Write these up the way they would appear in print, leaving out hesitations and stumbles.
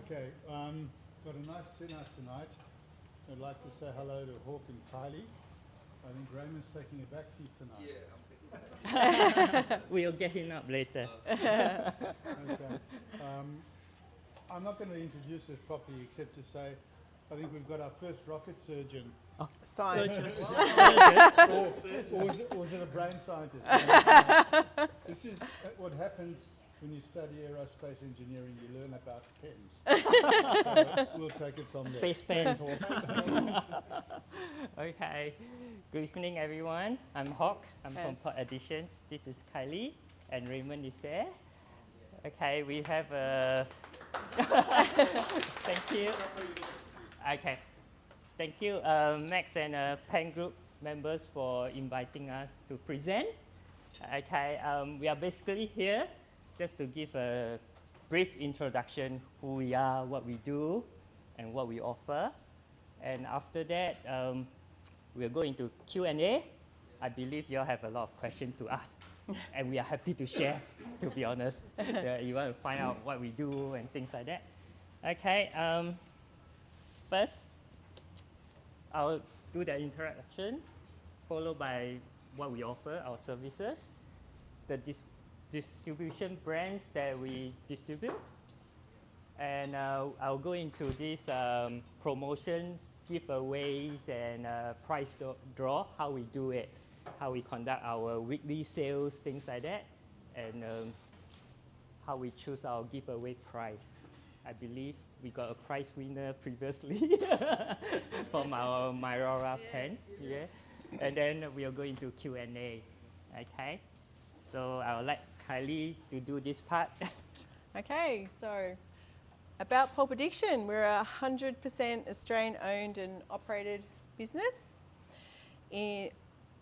Okay, got a nice turnout tonight. I'd like to say hello to Hawk and Kylie. I think Raymond's taking a back seat tonight. Yeah, we'll get him up later. Okay. I'm not going to introduce this properly except to say I think we've got our first rocket surgeon. Science. Or was it a brain scientist? This is what happens when you study aerospace engineering. You learn about pens. So we'll take it from Space there. pens. Okay. Good evening, everyone. I'm Hawk. I'm from Pulp Addiction. This is Kylie, and Raymond is there. Okay, we have a. Thank you. Okay. Thank you, Max and Pen Group members for inviting us to present. Okay, we are basically here just to give a brief introduction who we are, what we do, and what we offer. And after that, we'll go into Q&A. I believe you all have a lot of questions to ask, and we are happy to share, to be honest. You want to find out what we do and things like that. Okay, first, I'll do the introduction, followed by what we offer, our services, the distribution brands that we distribute, and I'll go into these promotions, giveaways, and price draw, how we do it, how we conduct our weekly sales, things like that, and how we choose our giveaway prize. I believe we got a prize winner previously from our Myrora pen. Yeah. And then we'll go into Q&A. Okay. So I'll let Kylie to do this part. Okay, so about Pulp Addiction, we're a 100% Australian owned and operated business.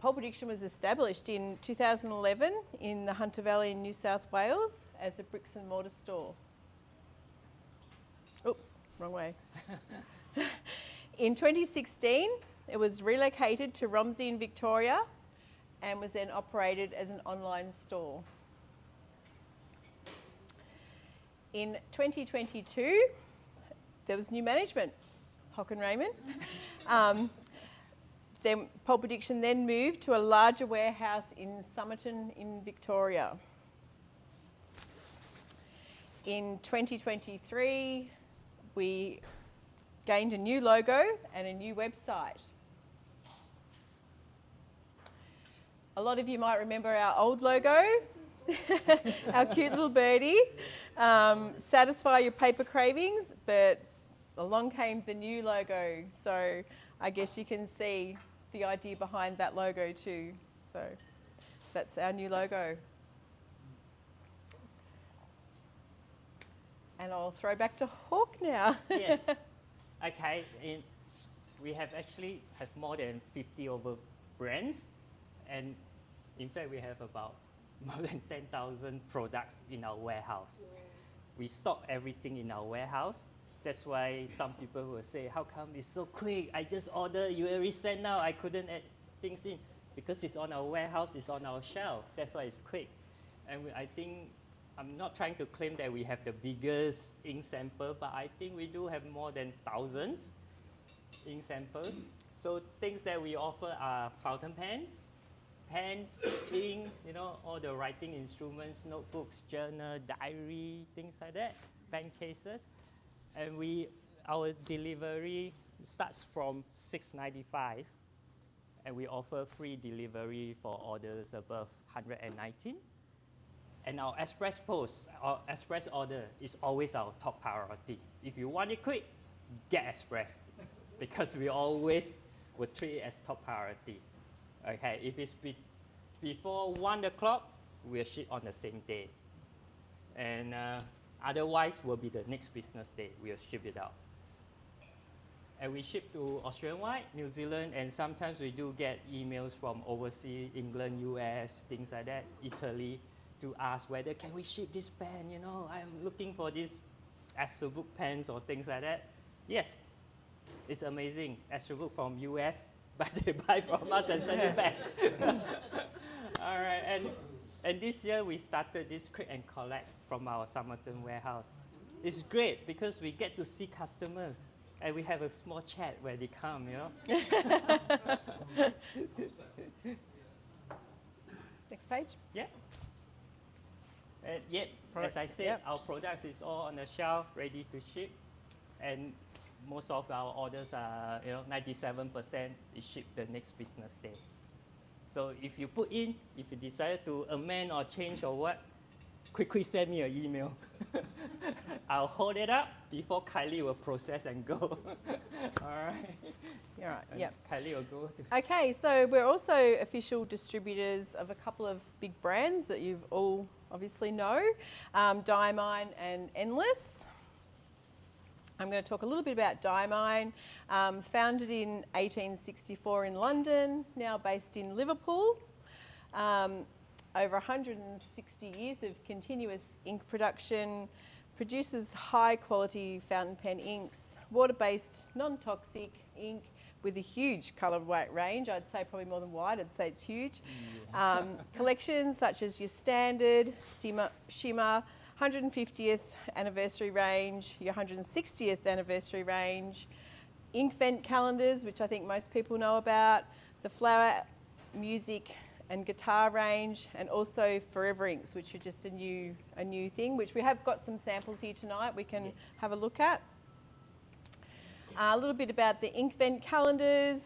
Pulp Addiction was established in 2011 in the Hunter Valley in New South Wales as a bricks and mortar store. Oops, wrong way. In 2016, it was relocated to Romsey in Victoria and was then operated as an online store. In 2022, there was new management, Hawk and Raymond. Then Pulp Addiction then moved to a larger warehouse in Somerton in Victoria. In 2023, we gained a new logo and a new website. A lot of you might remember our old logo, our cute little birdie. Satisfy your paper cravings, but along came the new logo. So I guess you can see the idea behind that logo too. So that's our new logo. And I'll throw back to Hawk now. Yes. Okay. We have actually have more than 50 over brands, and in fact, we have about more than 10,000 products in our warehouse. We stock everything in our warehouse. That's why some people will say, how come it's so quick? I just ordered, you already sent now, I couldn't add things in. Because it's on our warehouse, it's on our shelf. That's why it's quick. And I think, I'm not trying to claim that we have the biggest ink sample, but I think we do have more than thousands ink samples. So things that we offer are fountain pens, ink, all the writing instruments, notebooks, journal, diary, things like that, pen cases. And our delivery starts from $6.95, and we offer free delivery for orders above 119. And our express post, our express order is always our top priority. If you want it quick, get express, because we always will treat it as top priority. Okay, if it's before 1 o'clock, we'll ship on the same day. And otherwise, will be the next business day, we'll ship it out. And we ship to Australia-wide, New Zealand, and sometimes we do get emails from overseas, England, US, things like that, Italy, to ask whether can we ship this pen, I'm looking for these Astrobook pens or things like that. Yes, it's amazing. Astrobook from US, but they buy from us and send it back. All right, and this year we started this click and collect from our Somerton warehouse. it's great because we get to see customers and we have a small chat where they come, you know. Next page. Yeah. And yet, Products, as I said, yep. our products is all on the shelf, ready to ship, and most of our orders are, 97% is shipped the next business day. So if you put in, if you decide to amend or change or what, quickly send me an email. I'll hold it up before Kylie will process and go. All right. You're right. And Yep. Kylie will go to. Okay, so we're also official distributors of a couple of big brands that you've all obviously know, Diamine and Endless. I'm going to talk a little bit about Diamine, founded in 1864 in London, now based in Liverpool. Over 160 years of continuous ink production, produces high quality fountain pen inks, water-based, non-toxic ink with a huge colour range. I'd say probably more than white, I'd say it's huge. Yeah. Collections such as your standard, shimmer, 150th anniversary range, your 160th anniversary range, ink vent calendars, which I think most people know about, the flower, music and guitar range, and also forever inks, which are just a new thing, which we have got some samples here tonight we can have a look at. A little bit about the ink vent calendars.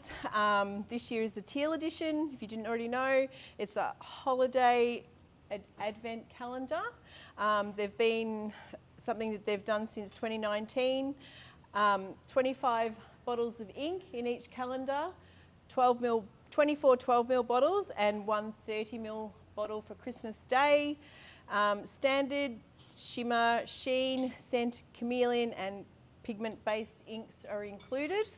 This year is the teal edition, if you didn't already know. It's a holiday advent calendar. They've been something that they've done since 2019. 25 bottles of ink in each calendar, 24 12ml bottles and one 30ml bottle for Christmas Day. Standard, shimmer, sheen, scent, chameleon and pigment-based inks are included.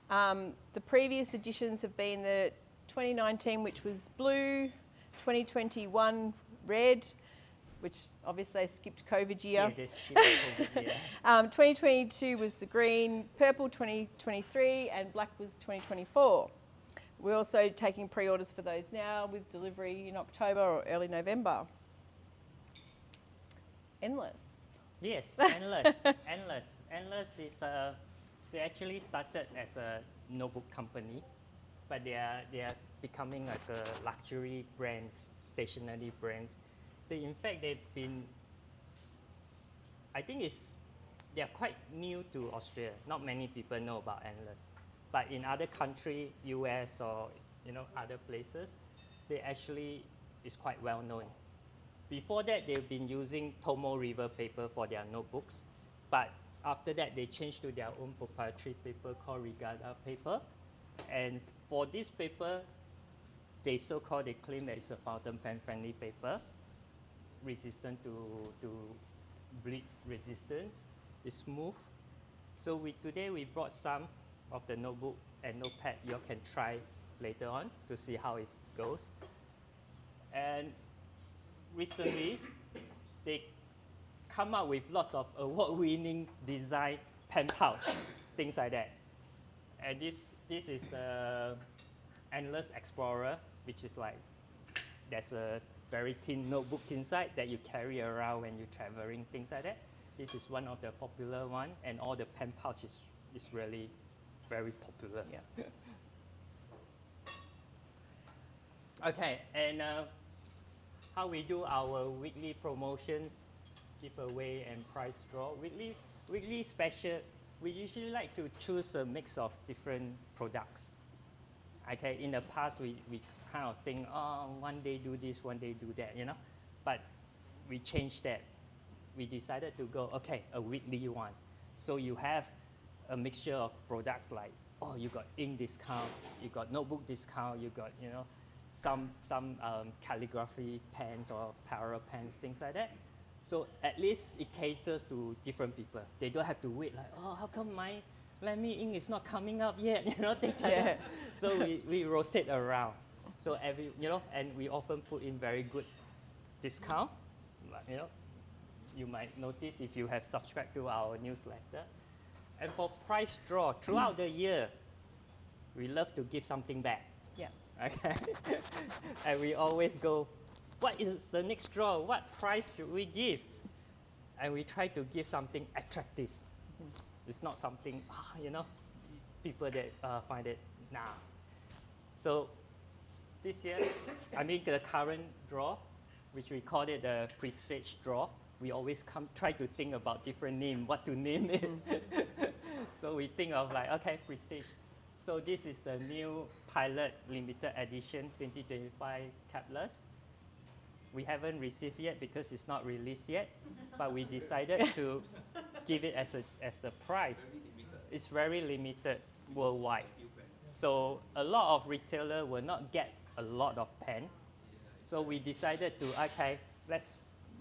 The previous editions have been the 2019, which was blue, 2021 red, which obviously they skipped COVID year. Yeah, they skipped COVID year. 2022 was the green, purple 2023 and black was 2024. We're also taking pre-orders for those now with delivery in October or early November. Endless. Yes, Endless. Endless is, they actually started as a notebook company, but they are becoming like a luxury brands, stationery brands. In fact, they've been, I think they're quite new to Australia. Not many people know about Endless. But in other countries, US or other places, they actually is quite well known. Before that, they've been using Tomo River paper for their notebooks, but after that, they changed to their own proprietary paper called Regatta paper. And for this paper, they claim that it's a fountain pen friendly paper, resistant to bleed resistance, it's smooth. So today we brought some of the notebook and notepad you can try later on to see how it goes. And recently, they come up with lots of award-winning design pen pouch, things like that. And this is the Endless Explorer, which is like, there's a very thin notebook inside that you carry around when you're traveling, things like that. This is one of the popular one, and all the pen pouch is really very popular. Yeah. Okay, and how we do our weekly promotions, giveaway and prize draw. Weekly special, we usually like to choose a mix of different products. Okay, in the past we kind of think, oh, one day do this, one day do that, but we changed that. We decided to go, okay, a weekly one. So you have a mixture of products like, oh, you got ink discount, you got notebook discount, you got, some calligraphy pens or parallel pens, things like that. So at least it caters to different people. They don't have to wait like, oh, how come my Lemmy ink is not coming up yet? Things like that. So we rotate around. So and we often put in very good discount. You might notice if you have subscribed to our newsletter. And for prize draw, throughout the year, we love to give something back. Yeah. Okay. And we always go, what is the next draw? What prize should we give? and we try to give something attractive. It's not something, people that find it, nah. So this year, the current draw, which we call it the prestige draw, we always try to think about different name, what to name it. So we think of prestige. So this is the new Pilot limited edition 2025 capless. We haven't received yet because it's not released yet, but we decided to give it as a prize. It's very limited worldwide. So a lot of retailers will not get a lot of pen. So we decided to, let's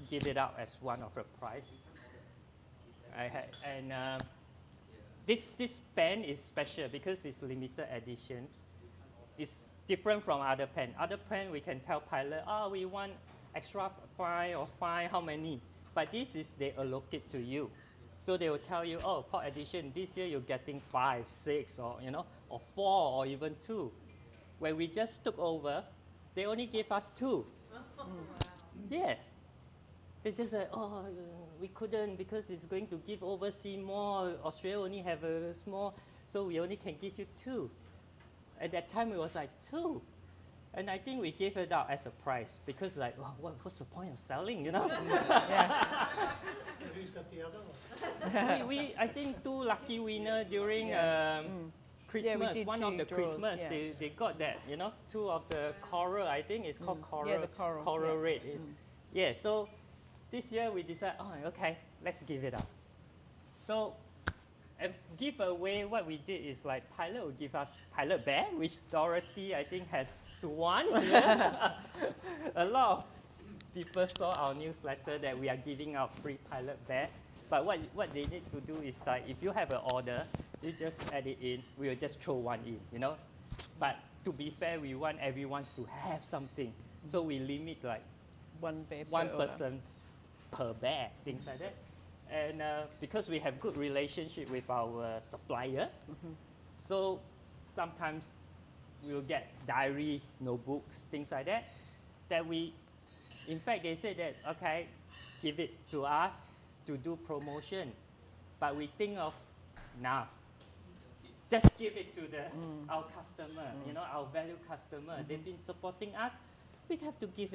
give it out as one of the prize. This pen is special because it's limited editions. It's different from other pen. Other pen we can tell pilot, we want extra fine or fine, how many? But this is they allocate to you. So they will tell you, Pulp Addiction, this year you're getting 5, 6, or 4, or even 2. When we just took over, they only gave us 2. Yeah. They just said, we couldn't because it's going to give overseas more. Australia only have a small, so we only can give you 2. At that time, it was 2. And I think we gave it out as a prize because what's the point of selling, So who's got the other one? I think 2 lucky winner during Christmas, did one of 2 the draws, Christmas, they got that, 2 of the coral, I think it's called coral, Yeah, the coral, yeah. red. Yeah, so this year we decided, let's give it up. So, giveaway, what we did is Pilot will give us Pilot Bear, which Dorothy, I think, has one. A lot of people saw our newsletter that we are giving out free Pilot Bear. But what they need to do is, if you have an order, you just add it in, we will just throw one in, But to be fair, we want everyone to have something. So we limit one bear per one order. person per bear, things like that. And because we have good relationship with our supplier, so sometimes we'll get diary, notebooks, things like that, in fact, they said that, give it to us to do promotion. But we think of, just give it to our customer, our valued customer. They've been supporting us. We have to give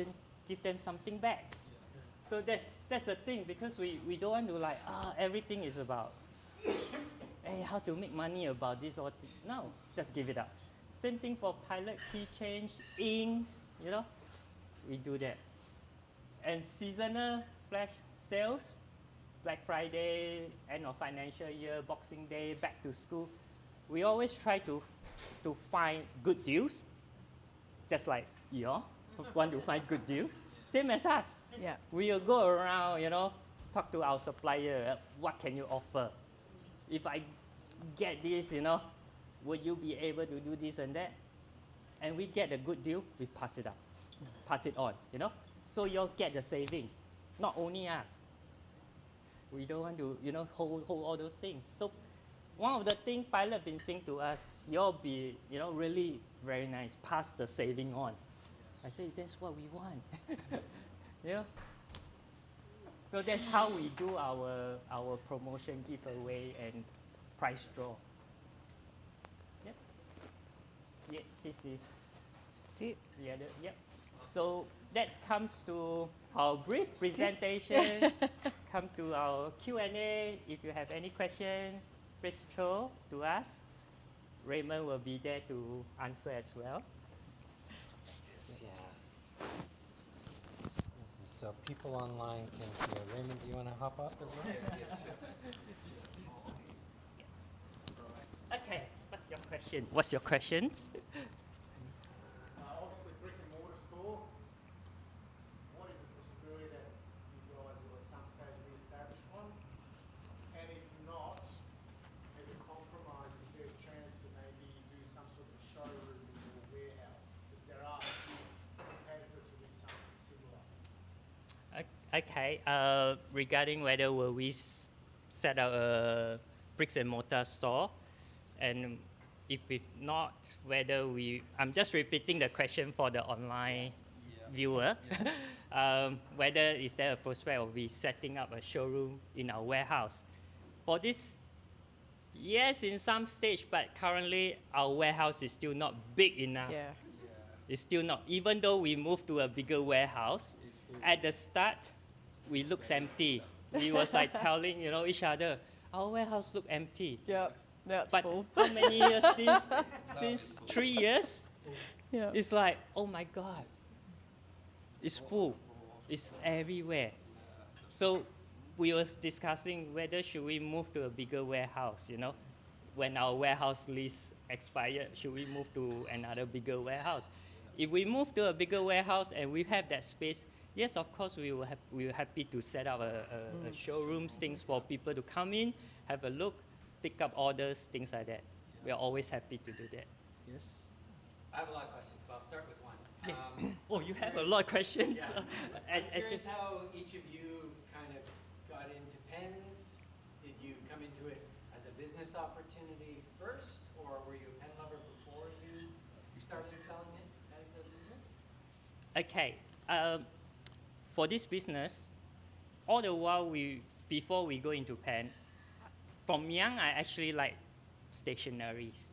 them something back. So that's the thing, because we don't want to everything is about, hey, how to make money about this or no, just give it up. Same thing for Pilot key change, inks, we do that. And seasonal flash sales, Black Friday, end of financial year, Boxing Day, back to school, we always try to find good deals, just like you want to find good deals. Same as us. Yeah. We will go around, talk to our supplier, what can you offer? If I get this, would you be able to do this and that? And we get a good deal, we pass it on, So you'll get the saving, not only us. We don't want to, hold all those things. So one of the things Pilot been saying to us, you'll be, really very nice, pass the saving on. I say, that's what we want. So that's how we do our promotion, giveaway, and prize draw. Yep. Yeah, this is That's it. the other. Yep. So that comes to our brief presentation. Come to our Q&A. If you have any question, please throw to us. Raymond will be there to answer as well. So people online can hear. Raymond, do you want to hop up as well? Okay, what's your questions? Obviously, brick and mortar store. What is the possibility that you guys will at some stage re-establish one? And if not, as a compromise, is there a chance to maybe do some sort of showroom in your warehouse? Because there are a few competitors who do something similar. Okay, regarding whether will we set up a bricks and mortar store, and if not, whether I'm just repeating the question for the online. Yeah, viewer, whether is there a prospect of we setting up a showroom in our warehouse. For this, yes, in some stage, but currently our warehouse is still not big enough. Yeah. It's still not, even though we moved to a bigger warehouse, at the start, we looks empty. We was like telling, each other, our warehouse look empty. Yep. Now it's But full. how many years since 3 years? Yeah. It's like, oh my God, it's full. It's everywhere. So we was discussing whether should we move to a bigger warehouse, when our warehouse lease expired, should we move to another bigger warehouse? If we move to a bigger warehouse and we have that space, yes, of course, we were happy to set up a showrooms, things for people to come in, have a look, pick up orders, things like that. We are always happy to do that. Yes. I have a lot of questions, but I'll start with one. Yes. Oh, you have a lot of questions. Yeah. And I'm curious just, how each of you kind of got into pens. Did you come into it as a business opportunity first, or were you a pen lover before you started selling it as a business? okay. For this business, all the while before we go into pen, from young I actually like stationeries,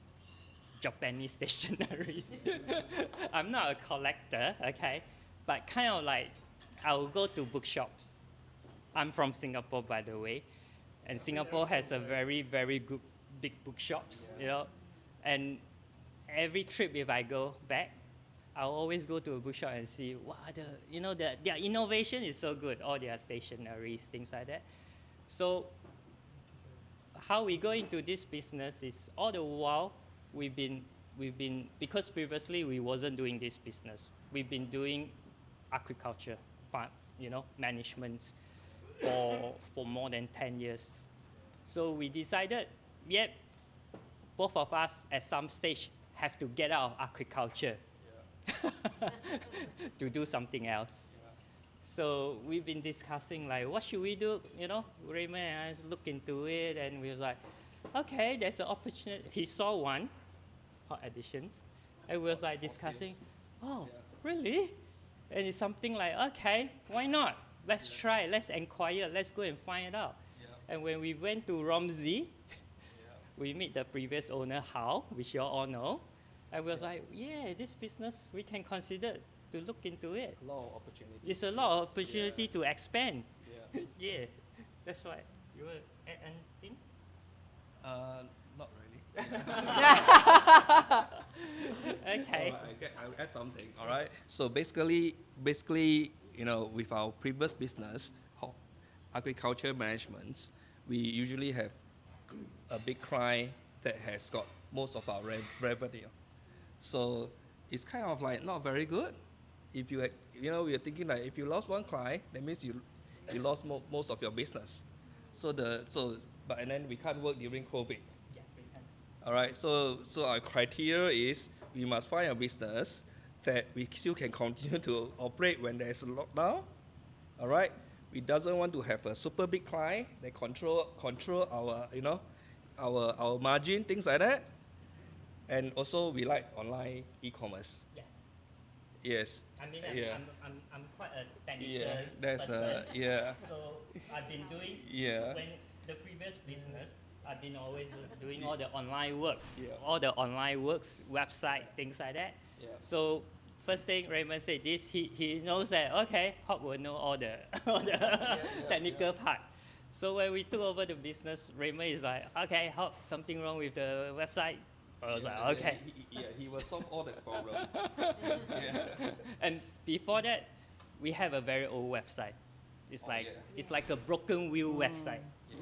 Japanese stationeries. I'm not a collector, okay, but kind of like I'll go to bookshops. I'm from Singapore, by the way, and Singapore has a very, very good big bookshops, and every trip if I go back, I'll always go to a bookshop and see what their innovation is so good, all their stationeries, things like that. So how we go into this business is all the while we've been because previously we wasn't doing this business. We've been doing agriculture, farm, management for more than 10 years. So we decided, both of us at some stage have to get out of agriculture to do something else. So we've been discussing like, what should we do? Raymond and I look into it, and we was like, okay, there's an opportunity. He saw one, Pulp Additions, and we was like discussing, really? And it's something like, okay, why not? Let's try, let's inquire, let's go and find it out. And when we went to Romsey, we meet the previous owner, Hao, which you all know, and we was like, this business, we can consider to look into it. A lot of opportunities. It's a lot of opportunity to expand. Yeah. Yeah, that's why. You want to add anything? Not really. Okay. I'll add something. All right. So basically, with our previous business, agriculture management, we usually have a big client that has got most of our revenue. So it's kind of like not very good. If you we are thinking like if you lost one client, that means you lost most of your business. And then we can't work during COVID. Yeah, we can. All right, so our criteria is we must find a business that we still can continue to operate when there's a lockdown. All right, we doesn't want to have a super big client that control our our margin, things like that. And also we like online e-commerce. Yeah. Yes. I mean, Yeah. I'm quite a technical Yeah, that's person. yeah. So I've been doing Yeah. when the previous business, I've been always doing all the online works, website, things like that. Yeah. So first thing Raymond said this, he knows that okay, Hawk will know all the technical part. So when we took over the business, Raymond is like, okay, Hawk, something wrong with the website. I was like, okay. He will solve all that problem. And before that, we have a very old website. It's like yeah. it's like a broken wheel website. Yeah.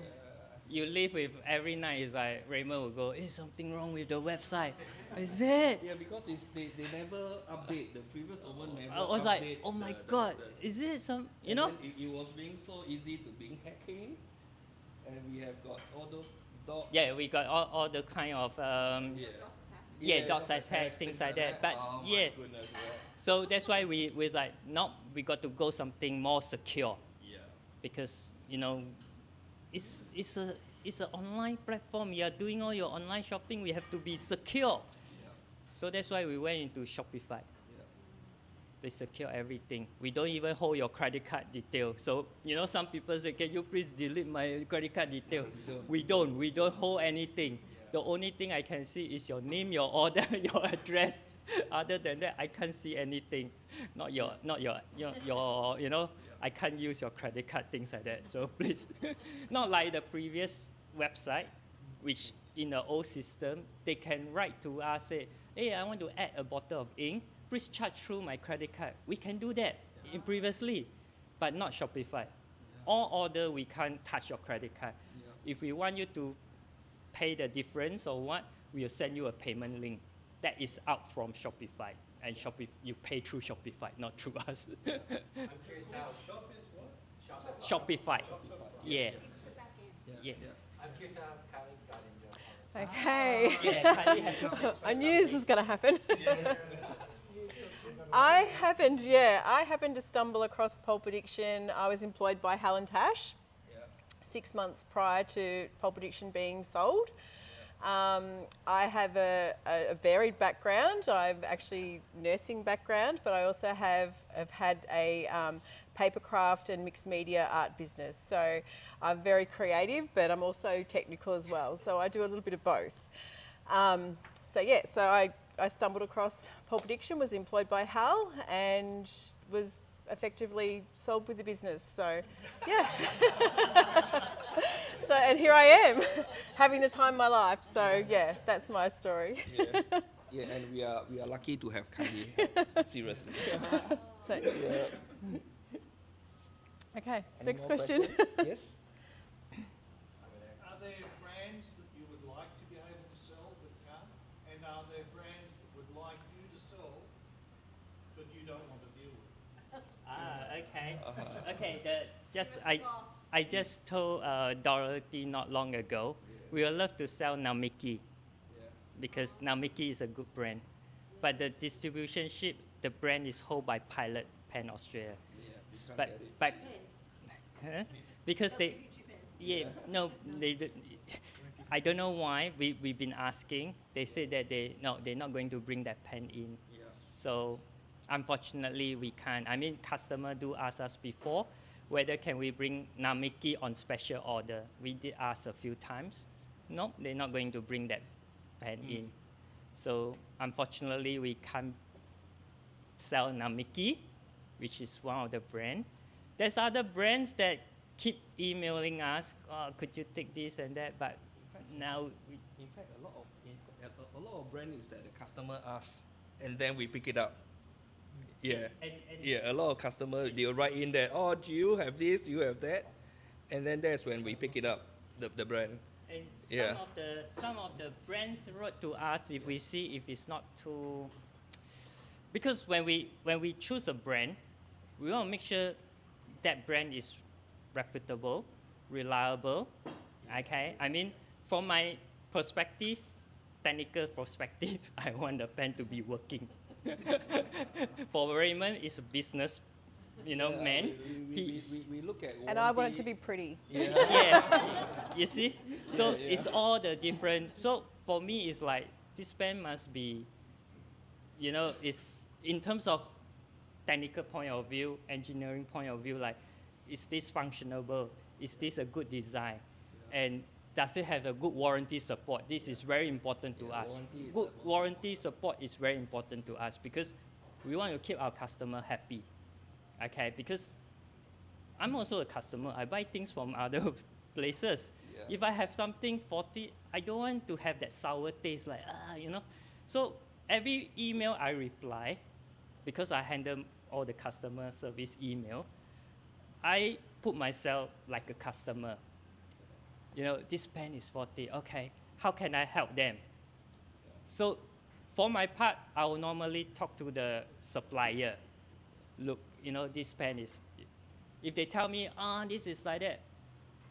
You live with every night. It's like Raymond will go, "Is something wrong with the website?" Is it? Yeah, because they never update. The previous owner never I was like, update "Oh my the- God, the- is it some?" and then it was being so easy to being hacking, and we have got all those dogs. Yeah, we got all the kind of dots attached, things like that. But oh yeah, my goodness, so that's why we was like, no, we got to go something more secure. yeah. Because it's an online platform. You are doing all your online shopping. We have to be secure. Yeah. So that's why we went into Shopify. Yeah. They secure everything. We don't even hold your credit card detail. So, you know, some people say, can you please delete my credit card detail? We don't. We don't hold anything. The only thing I can see is your name, your order, your address. Other than that, I can't see anything. Not your, you know, I can't use your credit card, things like that. So please, not like the previous website, which in the old system, they can write to us, say, hey, I want to add a bottle of ink. Please charge through my credit card. We can do that in previously, but not Shopify. All order, we can't touch your credit card. If we want you to pay the difference or what, we'll send you a payment link. That is out from Shopify. And you pay through Shopify, not through us. I'm curious how Shopify. Shopify. Yeah. Yeah. I'm curious how Kylie got into policy. Okay. Yeah, Kylie had to say I knew this was going to happen. I happened to stumble across Pulp Addiction. I was employed by Hal and Tash 6 months prior to Pulp Addiction being sold. I have a varied background. I've actually nursing background, but I also have had a papercraft and mixed media art business. So I'm very creative, but I'm also technical as well. So I do a little bit of both. So I stumbled across Pulp Addiction, was employed by Hal, and was effectively sold with the business. So, yeah. So, and here I am, having the time of my life. So, yeah, that's my story. Yeah, and we are lucky to have Kylie. Seriously. Thanks. Yeah. Okay, Any next more question. questions? Yes. Are there brands that you would like to be able to sell but can't? And are there brands that would like you to sell but you don't want to deal with? Okay. Okay, I just told Dorothy not long ago, we would love to sell Namiki because Namiki is a good brand. But the distribution ship, the brand is held by Pilot Pen Australia. But huh? Because they, I don't know why. We've been asking. They said that they're not going to bring that pen in. So unfortunately, we can't. I mean, customer do ask us before whether can we bring Namiki on special order. We did ask a few times. No, they're not going to bring that pen in. So unfortunately, we can't sell Namiki, which is one of the brands. There's other brands that keep emailing us, oh, could you take this and that, but now In fact, a lot of brands is that the customer asks, and then we pick it up. Yeah, a lot of customers, they'll write in that, oh, do you have this, do you have that? And then that's when we pick it up, the brand. And Yeah. some of the brands wrote to us if we see if it's not too, because when we choose a brand, we want to make sure that brand is reputable, reliable. Okay, I mean, from my perspective, technical perspective, I want the pen to be working. For Raymond, it's a business, man. We look at And I want it warranty. to be pretty. Yeah, you see? So it's all the different. So for me, it's like this pen must be, it's in terms of technical point of view, engineering point of view, like, is this functionable? Is this a good design? And does it have a good warranty support? This is very important to us. Good warranty support is very important to us because we want to keep our customer happy. Okay, because I'm also a customer. I buy things from other places. Yeah. If I have something faulty, I don't want to have that sour taste, like, So every email I reply, because I handle all the customer service email, I put myself like a customer. This pen is faulty. Okay, how can I help them? So for my part, I will normally talk to the supplier. Look, this pen is, if they tell me, this is like that,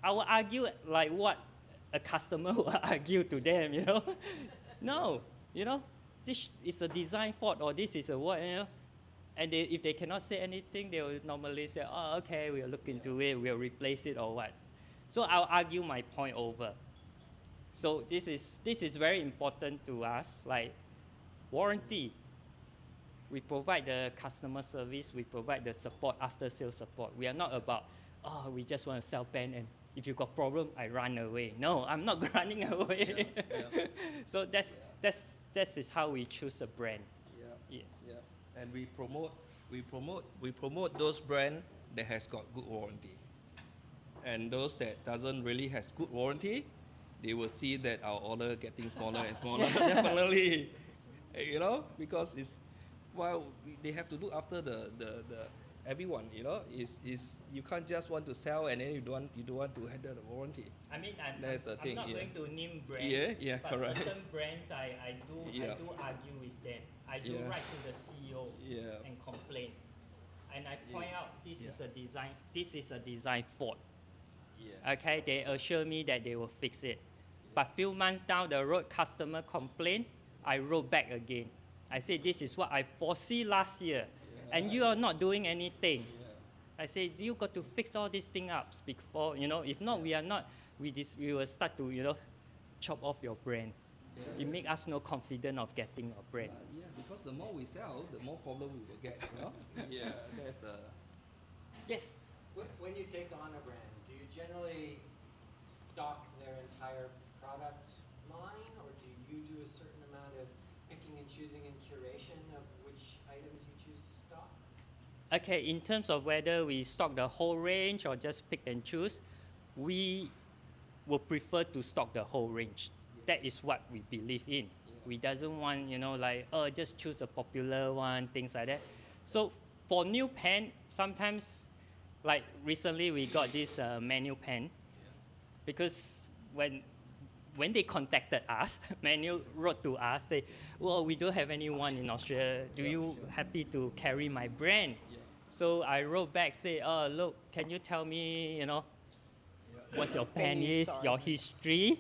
I will argue like what a customer will argue to them, No, this is a design fault or this is a what, And if they cannot say anything, they will normally say, oh, okay, we'll look into it, we'll replace it or what. So I'll argue my point over. So this is very important to us, like warranty. We provide the customer service, we provide the support, after sales support. We are not about, oh, we just want to sell pen and if you got problem, I run away. No, I'm not running away. So that is how we choose a brand. And we promote those brands that has got good warranty. And those that doesn't really has good warranty, they will see that our order getting smaller and smaller. Definitely, because they have to look after the everyone. Is you can't just want to sell and then you don't want to handle the warranty. I mean, I'm That's the thing, not yeah. going to name brands. But correct. certain brands, I do argue with them. I do write to the CEO and complain, and I point out this is a design fault. Okay, they assure me that they will fix it, but few months down the road, customer complain. I wrote back again. I said this is what I foresee last year, and you are not doing anything. I said you got to fix all these things up before, if not we are not. We will start to chop off your brand. It makes us no confident of getting a brand. Because the more we sell, the more problem we will get. That's Yes. When you take on a brand, do you generally stock their entire product line, or do you do a certain amount of picking and choosing and curation of which items you choose to stock? Okay, in terms of whether we stock the whole range or just pick and choose, we will prefer to stock the whole range. That is what we believe in. We doesn't want, just choose a popular one, things like that. So for new pen, sometimes, like recently we got this manual pen, because when they contacted us, Manual wrote to us, say, well, we don't have anyone in Australia. Do you happy to carry my brand? So I wrote back, say, oh, look, can you tell me, what's your pen is, your history,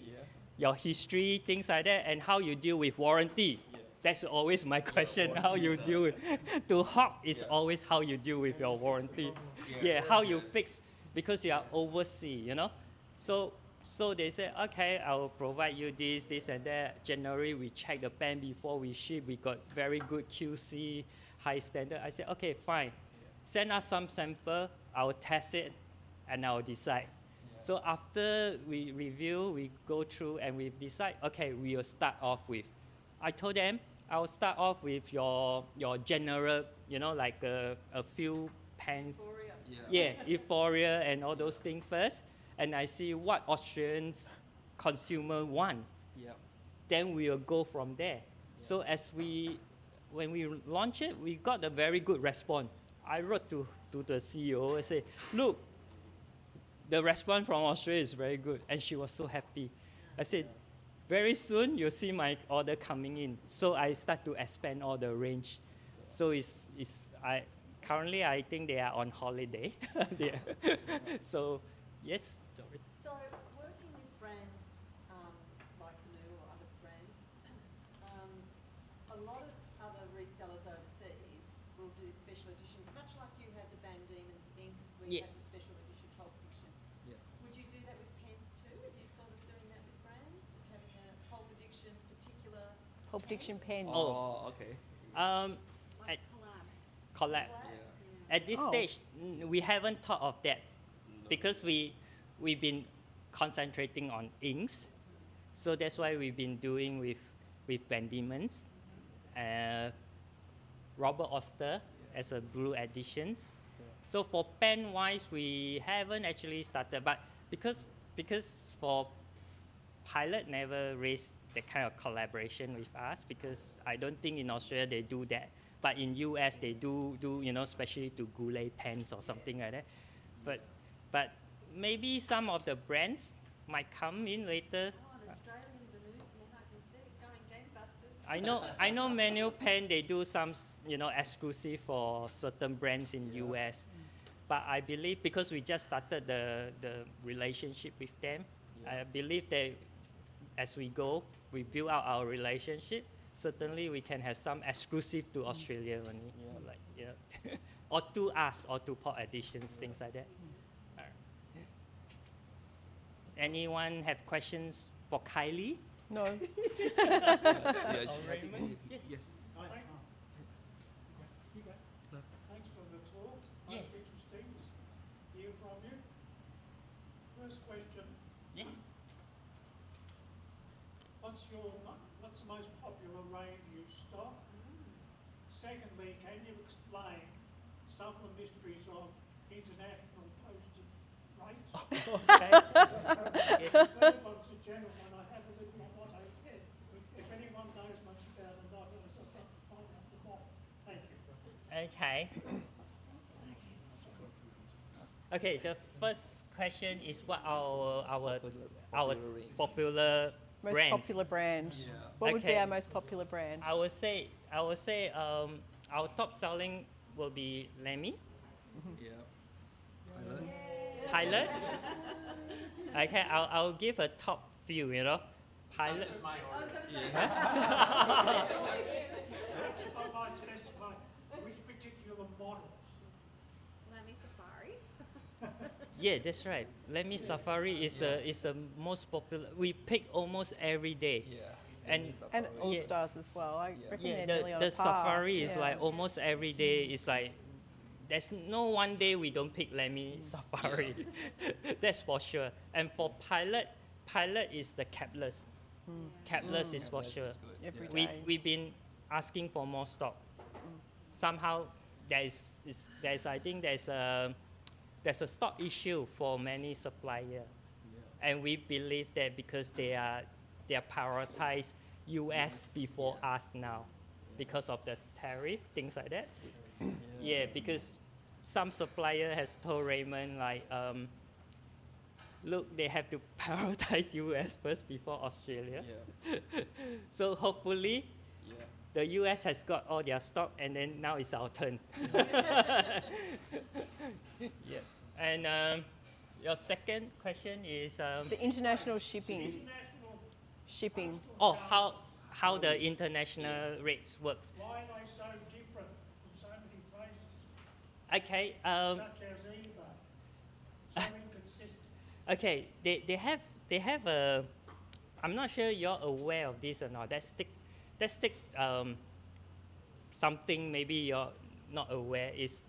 things like that, and how you deal with warranty. That's always my question, how you deal with. To hawk is always how you deal with your warranty. How you fix, because you are overseas, So they said, okay, I will provide you this and that. Generally, we check the pen before we ship. We got very good QC, high standard. I said, okay, fine. Send us some sample. I will test it, and I will decide. So after we review, we go through and we decide, okay, we will start off with. I told them, I will start off with your general, like a few pens. Euphoria and all those things first. And I see what Australians consumer want. Then we will go from there. So when we launch it, we got a very good response. I wrote to the CEO and say, look, the response from Australia is very good, and she was so happy. I said, very soon you'll see my order coming in. So I start to expand all the range. So currently I think they are on holiday. So yes. So working with brands like New or other brands, a lot of other resellers overseas will do special editions, much like you had the Van Diemen's inks, where you had the special edition Pulp Addiction. Would you do that with pens too? Have you thought of doing that with brands, having a Pulp Addiction particular Pulp Addiction pens. Okay. like Collab. At this stage, we haven't thought of that, because we've been concentrating on inks. So that's why we've been doing with Van Diemen's, Robert Oster as a blue editions. So for pen wise, we haven't actually started, but because for Pilot never raised that kind of collaboration with us, because I don't think in Australia they do that. But in US they do especially to Goulet pens or something like that. But maybe some of the brands might come in later. Oh, an Australian balloon pen, I can see it going gangbusters. I know Manual Pen, they do some exclusive for certain brands in US. But I believe, because we just started the relationship with them, I believe that as we go, we build out our relationship. Certainly, we can have some exclusive to Australia only, or to us, or to Pulp Additions, things like that. Anyone have questions for Kylie? No. Raymond? Yes. I, First question, Yes. what's the most popular range you stock? Secondly, can you explain some of the mysteries of international postage rates? Okay. Yes. Third one's a general one. I have a little on what I said. If anyone knows much about it, I'd like to find out the more. Thank you. Okay. Okay, the first question is what our popular Most brands. popular brand. What would be Okay. our most popular brand? I would say our top selling will be Lemmy, Yeah. Pilot. Okay, I'll give a top few. Not Pilot. just my orders. If I might specify, which particular models? Lemmy Safari. Yeah, that's right. Lemmy Safari is a most popular. We pick almost every day. Yeah. And And All Yeah. Stars as well. I reckon Yeah, they're nearly on the a par. Safari is Yeah. like almost every day. It's like there's no one day we don't pick Lemmy Safari. That's for sure. And for Pilot is the capless. Capless is for sure. Every We day. we've been asking for more stock. Somehow there's I think there's a stock issue for many supplier, and we believe that because they are prioritize U.S. before us now, because of the tariff things like that. Yeah, because some supplier has told Raymond like, look, they have to prioritize U.S. first before Australia. Yeah. So hopefully Yeah. the US has got all their stock, and then now it's our turn. Yeah. And your second question is The international shipping. International, Shipping. how the international rates works. why are they so different from so many places, Okay. such as eBay? So inconsistent. Okay. They have a. I'm not sure you're aware of this or not. Let's take something maybe you're not aware is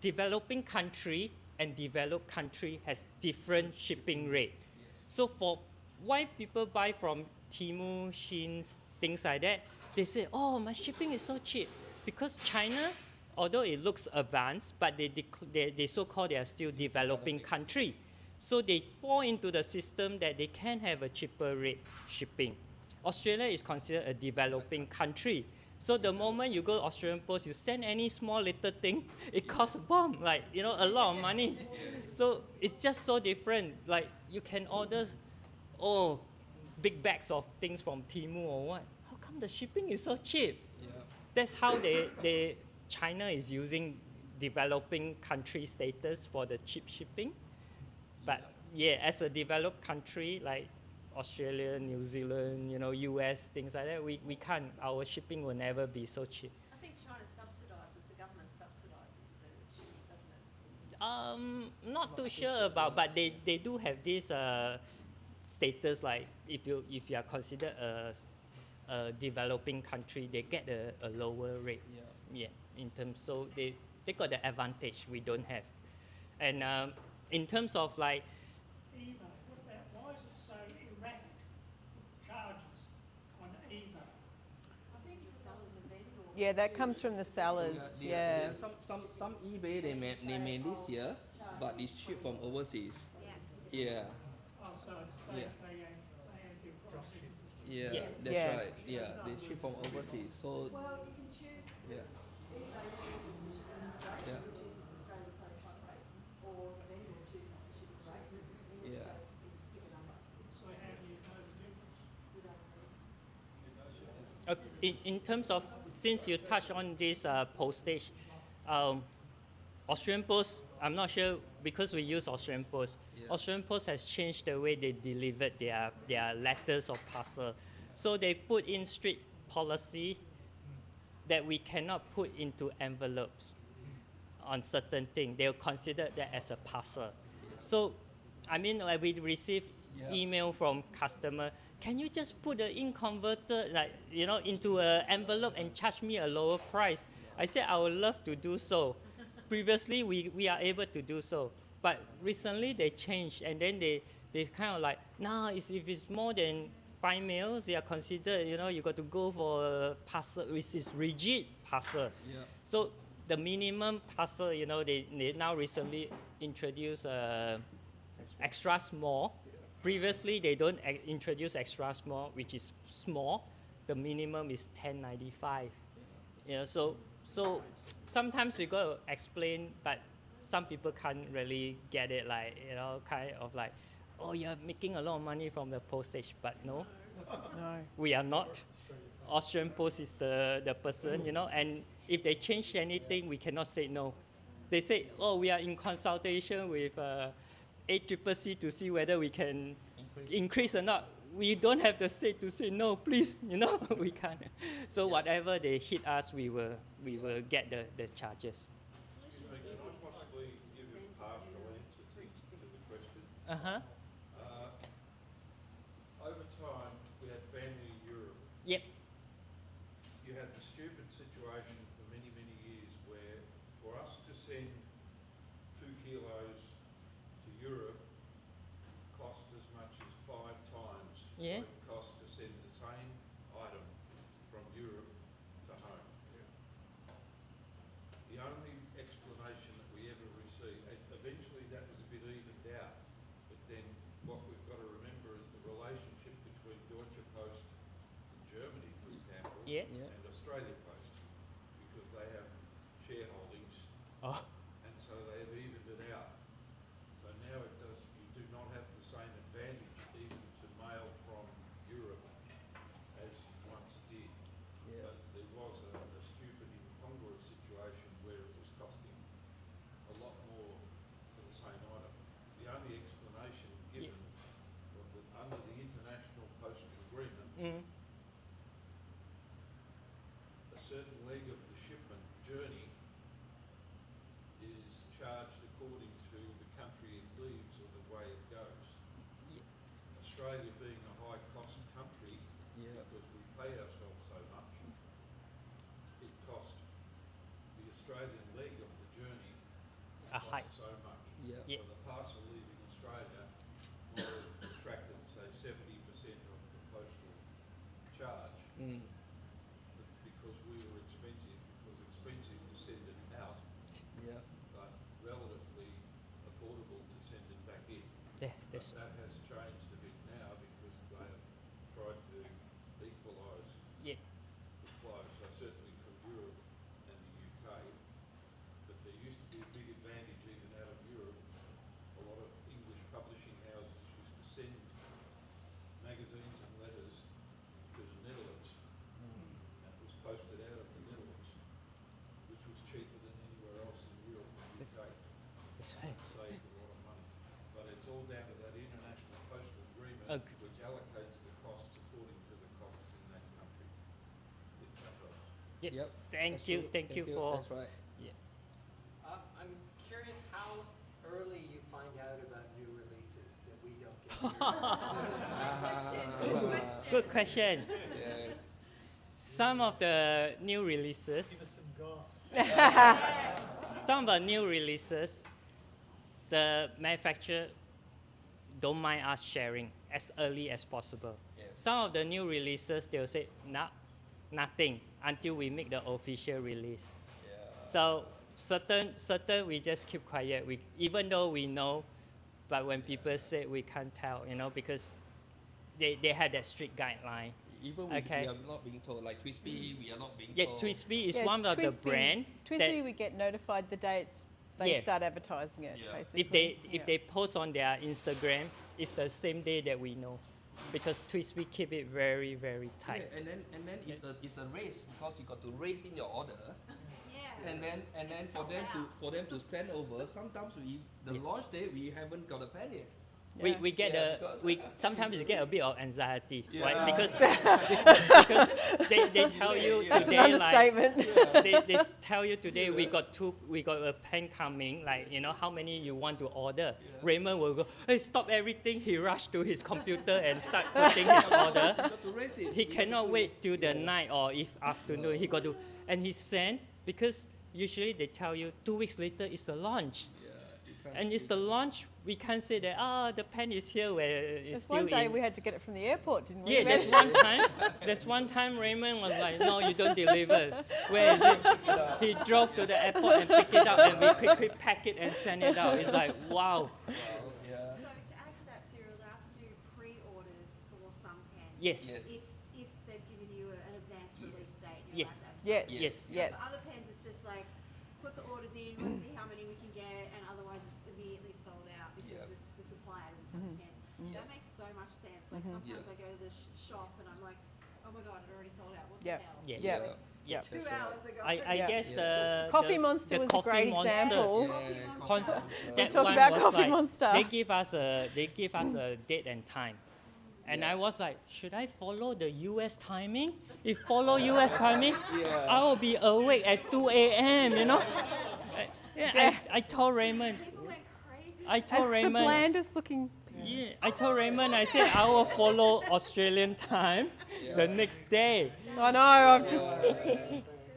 developing country and developed country has different shipping rate. So for why people buy from Temu, Sheins, things like that, they say, oh, my shipping is so cheap. Because China, although it looks advanced, but they so-called they are still developing country. So they fall into the system that they can have a cheaper rate shipping. Australia is considered a developing country. So the moment you go to Australian Post, you send any small little thing, it costs a bomb, like, a lot of money. So it's just so different. Like you can order, big bags of things from Temu or what. How come the shipping is so cheap? Yeah. That's how China is using developing country status for the cheap shipping. But yeah, as a developed country like Australia, New Zealand, US, things like that, we can't, our shipping will never be so cheap. I think China subsidises, the government subsidises the shipping, doesn't it? Not too sure about, but they do have this status like if you are considered a developing country, they get a lower rate. Yeah. Yeah, in terms, so they got the advantage we don't have. And in terms of like, eBay, what about, why is it so erratic charges on eBay? I think your sellers are vendor. Yeah, that comes from the sellers. Yeah. Some eBay they made this year, but it's shipped from overseas. Yeah. Oh, so Yeah. they add their pricing. Yeah, Yeah. that's Yeah. right. Yeah, they ship from overseas. So Well, you can choose, yeah, eBay chooses the shipping rate, Yeah. which is Australia Post type rates, or the vendor chooses the shipping rate, in which Yeah. case it's given under. So how do you know the difference? We don't know. in terms of, since you touched on this postage, Australian Post, I'm not sure, because we use Australian Post, Yeah. Australian Post has changed the way they delivered their letters or parcel. So they put in strict policy that we cannot put into envelopes on certain things. They'll consider that as a parcel. So, I mean, like we receive Yeah. email from customer, can you just put the ink converter, like, into an envelope and charge me a lower price? I said I would love to do so. Previously, we are able to do so. But recently they changed, and then they kind of like, nah, if it's more than 5 mils, they are considered, you got to go for a parcel, which is rigid parcel. Yeah. So the minimum parcel, they now recently introduced extra small. Previously, they don't introduce extra small, which is small. The minimum is 1095. So sometimes you got to explain, but some people can't really get it, like, kind of like, oh, you're making a lot of money from the postage, but no, No. we are not. Austrian Post is the person, and if they change anything, we cannot say no. They say, oh, we are in consultation with ACCC to see whether we can increase or not. We don't have the say to say no, please, we can't. So whatever they hit us, we will get the charges. Can I possibly give a partial answer to the question? Uh-huh. Over time, we had family in Europe. Yep. You had the stupid situation for many, many years where for us to send 2 kilos to Europe cost as much as 5 times Yeah. what it cost to send the same item from Europe to home. The only explanation that we ever received, and eventually that was a bit evened out, but then what we've got to remember is the relationship between Deutsche Post in Germany, for example, Yeah. and Australia Post, because they have shareholdings, Oh. and so they have evened it out. So now you do not have the same advantage even to mail from Europe as you once did. Yeah. But there was a stupid incongruous situation where it was costing a lot more for the same item. The only explanation given was that under the International Postal Agreement, Mm. a certain leg of the shipment journey is charged according to the country it leaves or the way it goes. Yeah. Australia being a high cost country, Yeah. because we pay ourselves so much, it cost the Australian leg of the journey A high. cost so much. Yeah. Yeah. So the parcel leaving Australia might have attracted, say, 70% of the postal charge. Mm. But because we were expensive, it was expensive to send it out, Yeah. but relatively affordable to send it back in. Yeah, But that's, that has changed a bit now because they have tried to equalise yeah. the flow, so certainly from Europe and the UK. But there used to be a big advantage even out of Europe. A lot of English publishing houses used to send magazines and letters to the Netherlands. And it was posted out of the Netherlands, which was cheaper than anywhere else in Europe and the That's- UK. That's right. Saved a lot of money. But it's all down to that international postal agreement, which allocates the costs according to the costs in that country. If that helps. Yeah. Yep. Thank That's you, true. thank you for. That's right. Yeah. I'm curious how early you find out about new releases that we don't get to hear about. Good question. Yes. Some of the new releases. Some goss. Some of the new releases, the manufacturer don't mind us sharing as early as possible. Yes. Some of the new releases, they'll say, nah, nothing until we make the official release. Yeah. So certain we just keep quiet. Even though we know, but when people say we can't tell, because they have that strict guideline. Even Okay. we are not being told, like Twisby, we are not being Yeah, told. Twisby is Yeah, one of the Twisby- brand Twisby, that we get notified the dates they Yeah. start advertising it, Yeah. basically. if they post on their Instagram, it's the same day that we know, because Twisby keep it very, very tight. Yeah, and then it's a race because you got to race in your order, and then for them to send over. Sometimes the launch day we haven't got a pen yet. We get Yeah, because- sometimes we get a bit of anxiety, Yeah. right? Because they tell you That's an today, like understatement. they tell you today we got a pen coming, like how many you want to order. Raymond will go, hey, stop everything. He rushed to his computer and start putting his order. You got to race it. He You cannot got to- wait till the night or if afternoon. He got to, and he sent because usually they tell you 2 weeks later is the launch. Yeah, And it's the launch. We can't say that, the pen is here where it's There's still one day in. we had to get it from the airport, didn't we? Yeah, there's one time Raymond was like, no, you don't deliver. Where is it? He drove to the airport and picked it up, and we quickly pack it and send it out. It's like, wow. So to add to that, so you're allowed to do pre-orders for some pens. Yes. Yes. If they've given you an advance release date. And Yes. you're allowed to Yes, Yes. yes. For other pens, it's just like, put the orders in, let's see how many we can get, and otherwise it's immediately sold out because Yeah. the supplier doesn't have the pens. That makes so much sense. Like sometimes I go to the shop and I'm like, oh my god, it already sold out. What Yeah. the hell? Yeah. Yeah. Yeah. 2 hours ago. I Yeah. guess Coffee the Monster was a Coffee great Monster, example. that talk one about was Coffee like, Monster. They give us a date and time, and I was like, should I follow the U.S. timing? If follow U.S. timing, I will be awake at 2 a.m. You know. I told Raymond. People went crazy. I told It's the Raymond. blandest looking. Yeah, I told Raymond. I said I will follow Australian time the next day. I know, I've just.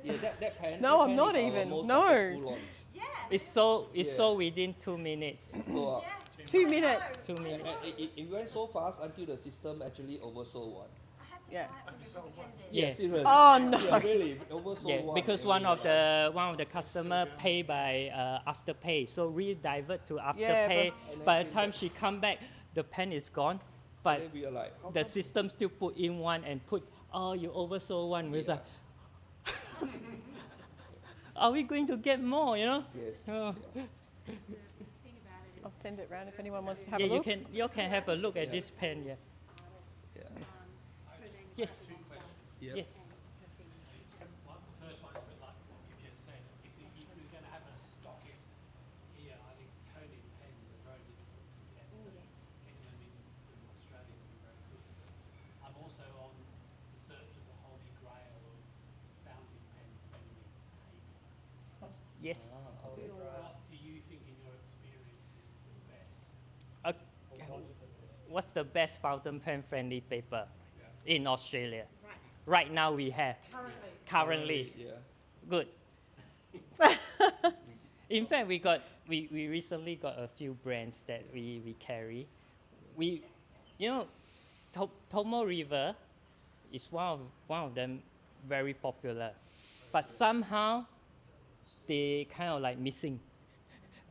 Yeah, that pen. No, that I'm pen not is our even. most No. successful launch. It's sold within 2 minutes. So, 2 minutes. 2 minutes. it went so fast until the system actually oversold one. I had to Yeah. buy it from your competitors. Yeah. Serious. Oh, no. Yeah, really, oversold Yeah, one. because one of the customer pay by afterpay, so we divert to afterpay. but- By the time she come back, the pen is gone, but Then we are like, how the come- system still put in one and put, you oversold one. We're like, are we going to get more? You know? Yes. Oh. The thing about it is I'll send it round if anyone wants to have Yeah, a look. you can have a look at this pen. Yeah. artists, Yeah. her name's Yes. Yeah. Yes. and her things. Well, the first one, a bit like what you just said, if you're going to have a stockist here, I think coding pens are very difficult to get. So Oh, yes. getting them in from Australia would be very good. I'm also on the search of the holy grail of fountain pen friendly paper. Yes. What do you think, in your experience, is the best? What's the best fountain pen friendly paper in Australia? Right. Right now we have. Currently. Yeah. Good. In fact, we recently got a few brands that we carry. Tomo River is one of them, very popular, but somehow they kind of like missing.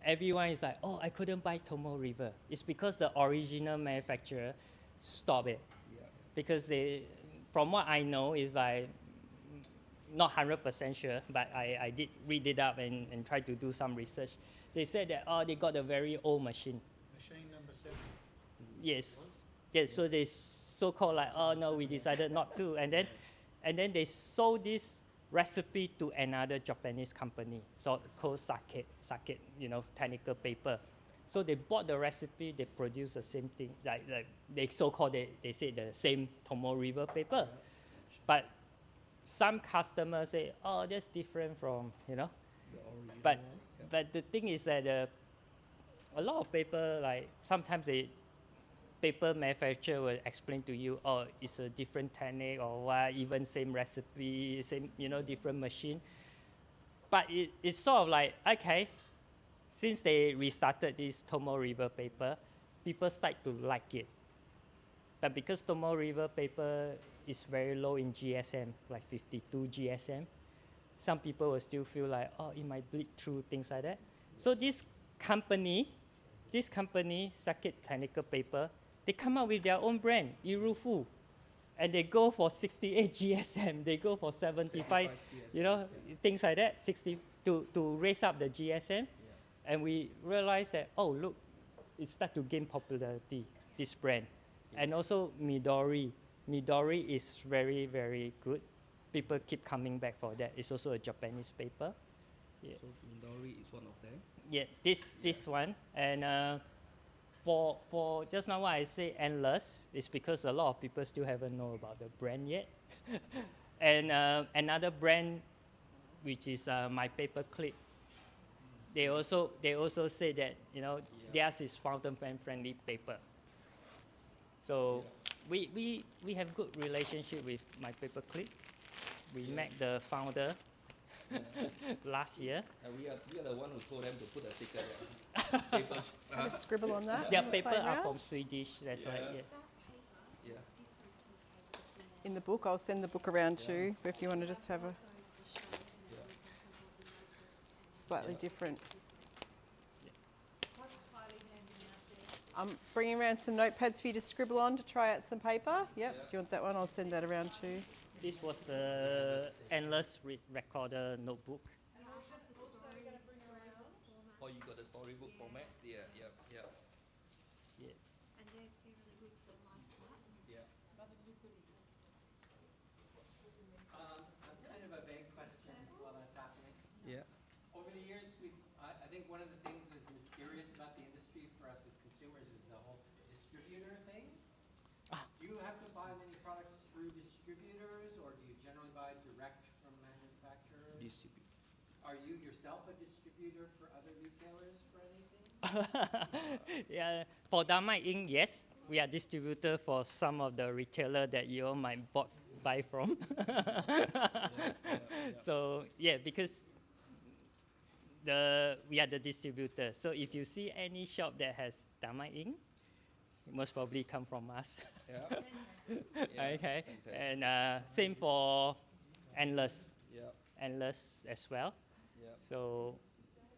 Everyone is like, oh, I couldn't buy Tomo River. It's because the original manufacturer stopped it. Yeah. Because from what I know, is like not 100% sure, but I did read it up and try to do some research. They said that they got a very old machine. Machine number 7. Yes. Yes. So they so-called like, oh no, we decided not to, and then they sold this recipe to another Japanese company, so called Sake, technical paper. So they bought the recipe, they produced the same thing, like they so-called they say the same Tomo River paper, but some customers say, oh, that's different from, The original but one. Yeah. but the thing is that a lot of paper, like sometimes paper manufacturer will explain to you, oh, it's a different technique or what, even same recipe, same, different machine. But it's sort of like, okay, since they restarted this Tomo River paper, people start to like it. But because Tomo River paper is very low in GSM, like 52 GSM, some people will still feel like, oh, it might bleed through, things like that. So this company, Sakit Technical Paper, they come up with their own brand, Irufu, and they go for 68 GSM, they go for 75, things like that, 60 to raise up the GSM. And we realized that, oh, look, it started to gain popularity, this brand. And also Midori. Midori is very, very good. People keep coming back for that. It's also a Japanese paper. Yeah. So Midori is one of them. Yeah, this one. And for just now what I say endless is because a lot of people still haven't know about the brand yet. And another brand, which is my paper clip, they also say that theirs is fountain pen friendly paper. So we have good relationship with my paper clip. We met the founder. last year. And we are the one who told them to put a sticker there. Paper. Have a scribble on that. Their on the paper are playground. from Swedish, that's right. Yeah. Yeah. Yeah. In the book, I'll send the book around too, if you want to just have a slightly different. I'm bringing around some notepads for you to scribble on to try out some paper. Yep. Do you want that one? I'll send that around too. This was the endless recorder notebook. Oh, you got the storybook formats? Yeah, yeah, yeah. Yeah. And they're really good because they lie flat. Yeah. Kind of a vague question while that's happening. Yeah. Over the years, I think one of the things that's mysterious about the industry for us as consumers is the whole distributor thing. Do you have to buy many products through distributors, or do you generally buy direct from manufacturers? Are you yourself a distributor for other retailers for anything? Yeah, for Dynamite Ink, yes, we are distributor for some of the retailer that you all might buy from. So yeah, because we are the distributor. So if you see any shop that has Dynamite Ink, it most probably come from us. Yeah. Okay, Fantastic. and same for Endless. Yeah. Endless as well. Yeah. So,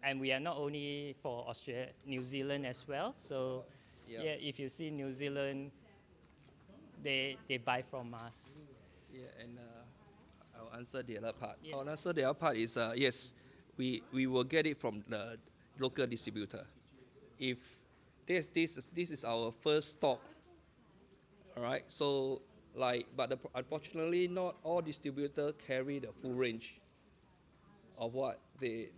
and we are not only for Australia, New Zealand as well. So, Yeah. yeah, if you see New Zealand, they buy from us. Yeah, and I'll answer the other part. Yeah. I'll answer the other part is yes, we will get it from the local distributor. If this is our first stop, all right. So but unfortunately, not all distributors carry the full range of what they,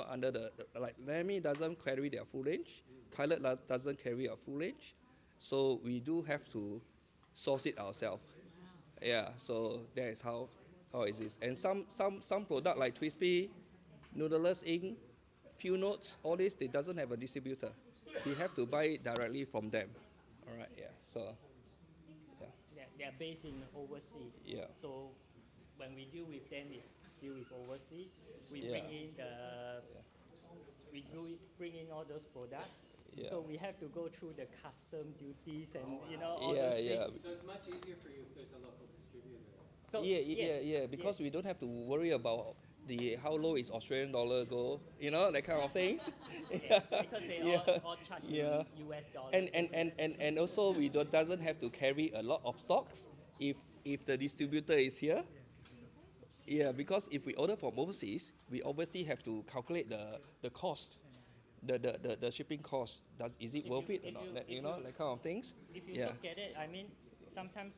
under like Lemmy doesn't carry their full range, Kylie doesn't carry a full range, so we do have to source it ourselves. Yeah, so that is how it is. And some product like Twispy, Noodleless Ink, Few Notes, all this, they doesn't have a distributor. We have to buy it directly from them. All right, yeah. So, yeah. They are based in overseas. Yeah. So, when we deal with them, is deal with overseas. We Yeah. bring in bring in all those products. Yeah. So we have to go through the custom duties and all Yeah, those yeah. things. So it's much easier for you if there's a local distributor. So Yeah, because we don't have to worry about how low is Australian dollar go, that kind of things. Yeah, because they Yeah. all charge Yeah. in US dollars. And also we doesn't have to carry a lot of stocks if the distributor is here. Yeah, because if we order from overseas, we obviously have to calculate the cost, the shipping cost. Is it worth it or not? That kind of things. If you Yeah. look at it, I mean, sometimes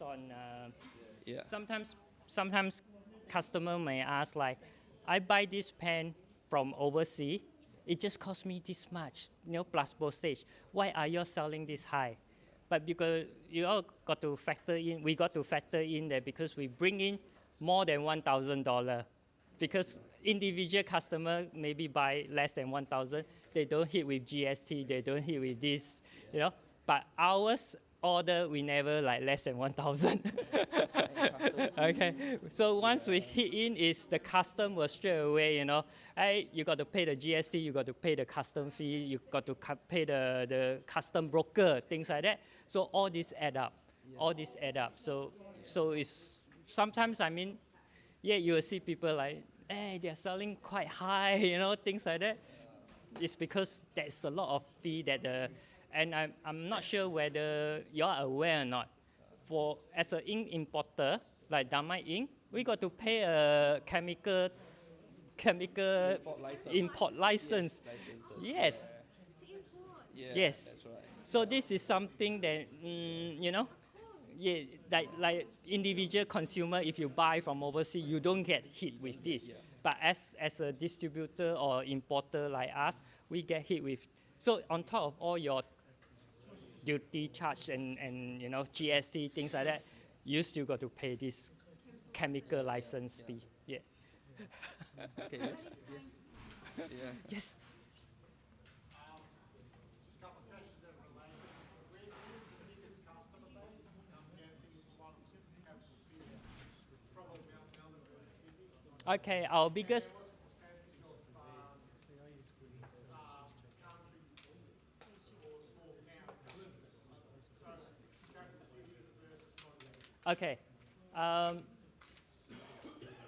Yeah. sometimes customer may ask like, I buy this pen from overseas, it just cost me this much, plus postage. Why are you selling this high? But because you all got to factor in, we got to factor in that because we bring in more than $1,000, because individual customer maybe buy less than 1,000, they don't hit with GST, they don't hit with this, But ours order we never like less than 1,000. Okay, so once we hit in, is the custom will straight away, hey, you got to pay the GST, you got to pay the custom fee, you got to pay the custom broker, things like that. So all this add up, So it's sometimes, I mean, yeah, you will see people like, hey, they're selling quite high, things like that. It's because there's a lot of fee that and I'm not sure whether you're aware or not. As an ink importer, like Dynamite Ink, we got to pay a chemical import license. Yes. Yeah, Yes. that's right. So this is something that, yeah, like individual consumer, if you buy from overseas, you don't get hit with this. Yeah. But as a distributor or importer like us, we get hit with. So on top of all your duty charge and GST, things like that, you still got to pay this chemical license fee. Yeah. Okay, yes. Yeah. Yes. Just a couple of questions that are related. Where is the biggest customer base? I'm guessing it's one capital city, probably Melbourne, Sydney. Okay, our biggest. What's the percentage of country or small town business? So capital cities versus non-capital. Okay.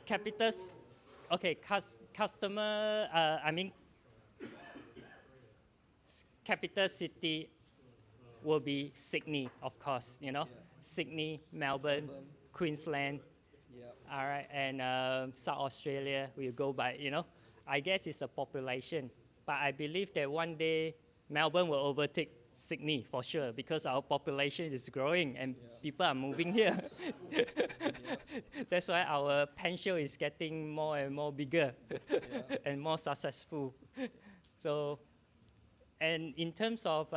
Capitals. Okay, customer. I mean, capital city will be Sydney, of course. You know, Sydney, Melbourne, Queensland. Yeah. All right, and South Australia will go by. You know, I guess it's a population, but I believe that one day Melbourne will overtake Sydney for sure because our population is growing and people are moving here. That's why our pen show is getting more and more bigger and more successful. So, and in terms of,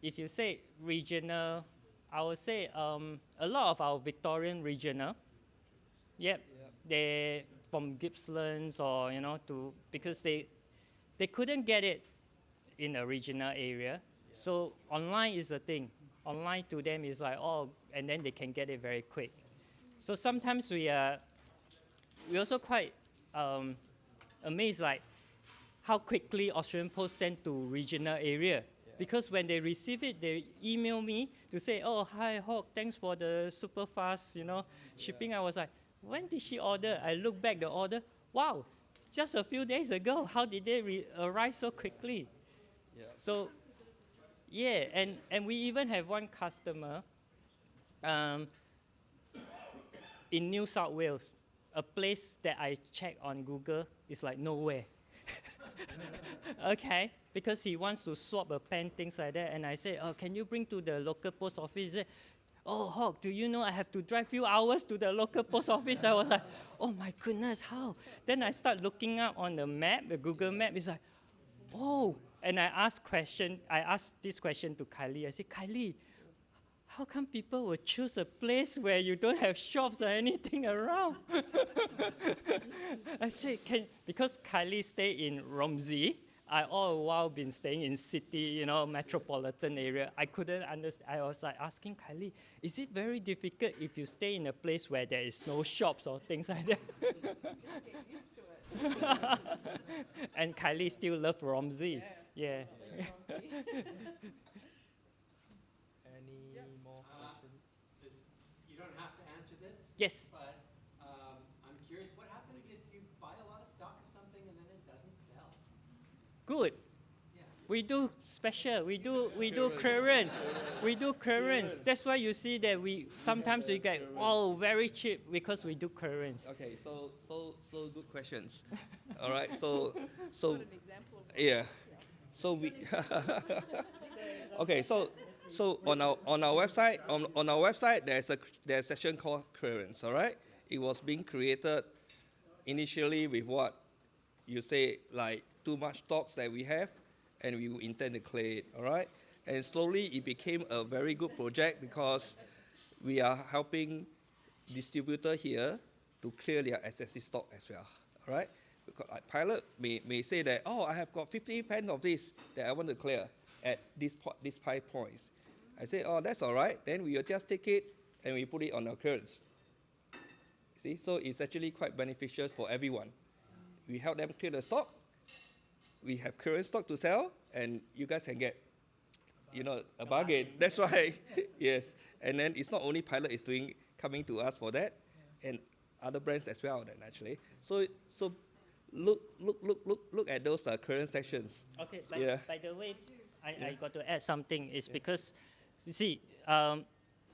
if you say regional, I would say a lot of our Victorian regional, they from Gippslands or because they couldn't get it in a regional area. So online is a thing. Online to them is like, oh, and then they can get it very quick. So sometimes we also quite amazed like how quickly Australian Post send to regional area. Because when they receive it, they email me to say, oh, hi, Hawk, thanks for the super fast, shipping. I was like, when did she order? I look back the order, wow, just a few days ago. How did they arrive so quickly? Yeah. So, yeah, and we even have one customer in New South Wales, a place that I checked on Google is like nowhere. Okay, because he wants to swap a pen, things like that, and I said, oh, can you bring to the local post office? He said, oh, Hawk, do you know I have to drive few hours to the local post office? I was like, oh my goodness, how? Then I start looking up on the map, the Google map, it's like, oh, and I asked this question to Kylie. I said, Kylie, how come people will choose a place where you don't have shops or anything around? I said, because Kylie stay in Romsey, I all the while been staying in city, metropolitan area. I couldn't understand. I was like asking Kylie, is it very difficult if you stay in a place where there is no shops or things like that? And Kylie still love Romsey. Yeah. Any more questions? You don't have to answer this. Yes. But I'm curious, what happens if you buy a lot of stock of something and then it doesn't sell? Good. Yeah. We do special. We do clearance. We do clearance. That's why you see that sometimes we get very cheap because we do clearance. Okay, so good questions. All right, so Got an example of yeah, so we okay, so on our website there's a section called clearance. All right, it was being created initially with what you say like too much stocks that we have, and we intend to clear it. All right, and slowly it became a very good project because we are helping distributor here to clear their excessive stock as well. All right, because like pilot may say that, oh, I have got 50 pens of this that I want to clear at these 5 points. I say, oh, that's all right. Then we will just take it and we put it on our clearance. See, so it's actually quite beneficial for everyone. We help them clear the stock. We have current stock to sell, and you guys can get, a bargain. That's right. Yes. And then it's not only Pilot is coming to us for that, and other brands as well. Then actually, so look at those current sections. Okay. By the way, I got to add something. It's because, you see, a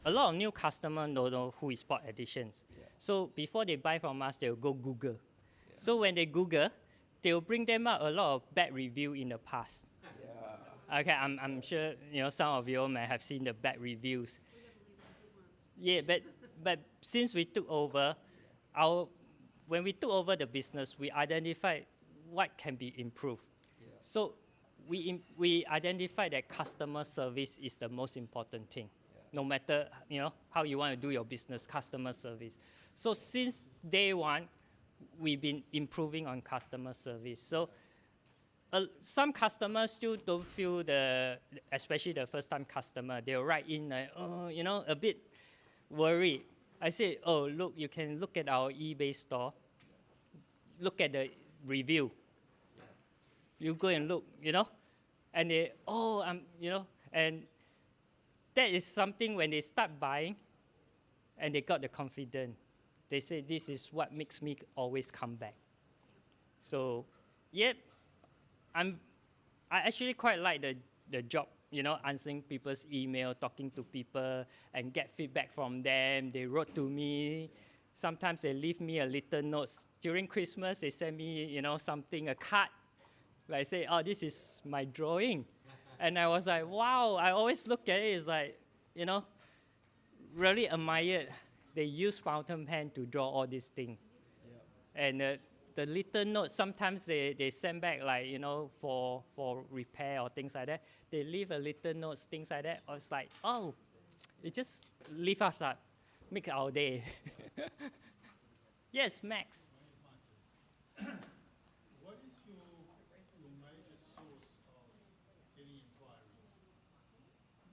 lot of new customers don't know who is Pulp Additions. Yeah. So before they buy from us, they'll go Google. Yeah. So when they Google, they'll bring them out a lot of bad review in the past. Yeah. Okay, I'm sure some of you may have seen the bad reviews. Yeah, but since we took over, when we took over the business, we identified what can be improved. Yeah. So we identified that customer service is the most important thing. Yeah. No matter how you want to do your business, customer service. So since day one, we've been improving on customer service. So some customers still don't feel especially the first-time customer, they'll write in a bit worried. I say, oh, look, you can look at our eBay store. Look at the review. You go and look, and they, oh, and that is something when they start buying and they got the confidence. They say, this is what makes me always come back. So, yep, I actually quite like the job, answering people's email, talking to people, and get feedback from them. They wrote to me. Sometimes they leave me a little notes. During Christmas, they send me, something, a card. Where I say, oh, this is my drawing. And I was like, wow, I always look at it, it's like, really admired. They use fountain pen to draw all these things. Yeah. And the little notes, sometimes they send back like, for repair or things like that. They leave a little notes, things like that. I was like, oh, it just lift us up, make our day. Yes, Max. What is your major source of getting inquiries?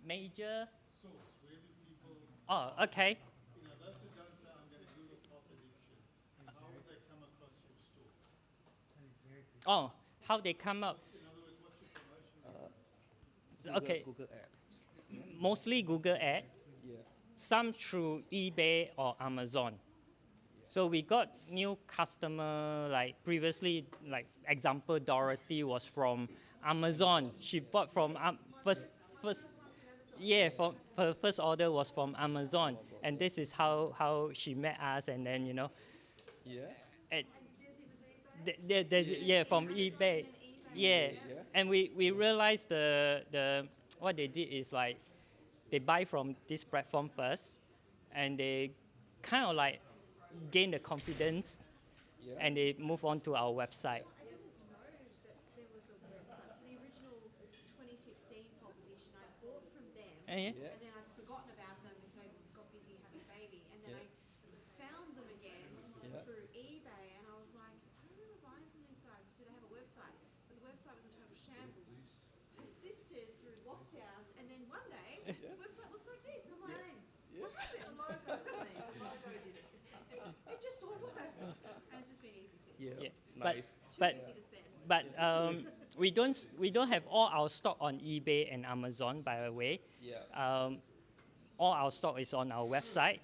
Major? Source, where do people... Oh, okay. Those who don't say, I'm going to Google Pulp Addiction, how would they come across your store? Oh, how they come up? In other words, what's your promotion? Okay. Google Ads. Mostly Google Ad. Yeah. Some through eBay or Amazon. So we got new customer, like previously, like example, Dorothy was from Amazon. She bought from her first order was from Amazon, and this is how she met us, and then Yeah. and from eBay, yeah, and we realized the what they did is like they buy from this platform first, and they kind of like gain the confidence, and they move on to our website. I didn't know that there was a website. So the original 2016 Pulp Addiction I bought from them, Yeah. and then I'd forgotten about them because I got busy having a baby, and then I found them again through eBay, and I was like, I remember buying from these guys, but do they have a website? But the website was in total shambles. Persisted through lockdowns, and then one day the website looks like this. I'm like, what is it? The logo thing, the logo did it. It just all works, and it's just been easy since. Yeah. But Nice. Easy to spend. but we don't have all our stock on eBay and Amazon, by the way. Yeah. All our stock is on our website.